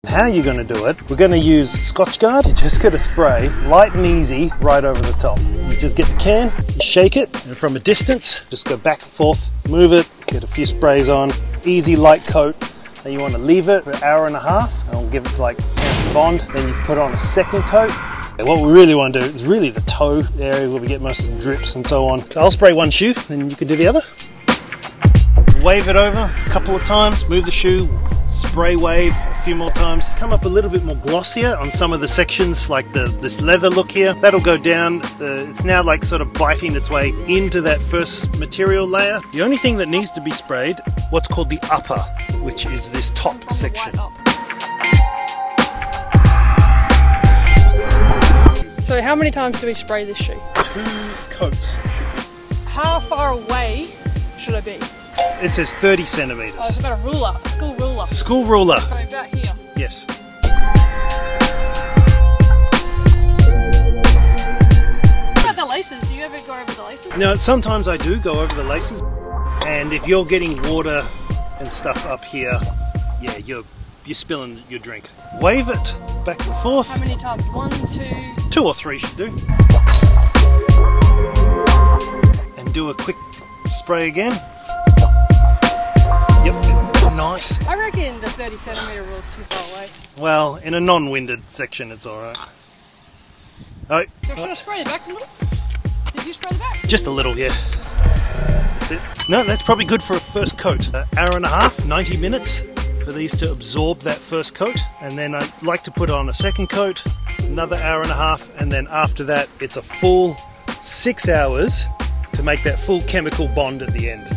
How you're going to do it, we're going to use Scotchgard. You just got to spray light and easy right over the top. You just get the can, you shake it, and from a distance, just go back and forth, move it, get a few sprays on, easy light coat. Then you want to leave it for an hour and a half, and we'll give it to like a bond. Then you put on a second coat. And what we really want to do is really the toe area where we get most of the drips and so on. So I'll spray one shoe, then you can do the other. Wave it over a couple of times, move the shoe, spray wave a few more times, come up a little bit more glossier on some of the sections, like this leather look here. That'll go down. It's now like sort of biting its way into that first material layer. The only thing that needs to be sprayed, what's called the upper, which is this top section. So how many times do we spray this shoe? 2 coats should be. How far away should I be? It says 30 centimetres. Oh, it's about a ruler, a school ruler. School ruler. So about here. Yes. What about the laces? Do you ever go over the laces? No, sometimes I do go over the laces. And if you're getting water and stuff up here, yeah, you're spilling your drink. Wave it back and forth. How many times? 1, 2... 2 or 3 should do. And do a quick spray again. Yep, nice. I reckon the 30 centimetre rule is too far away. Well, in a non-winded section it's alright. Oh, So should I spray the back a little? Did you spray the back? just a little, yeah. That's it. No, that's probably good for a first coat. An hour and a half, 90 minutes for these to absorb that first coat. And then I like to put on a second coat, another hour and a half, and then after that it's a full 6 hours to make that full chemical bond at the end.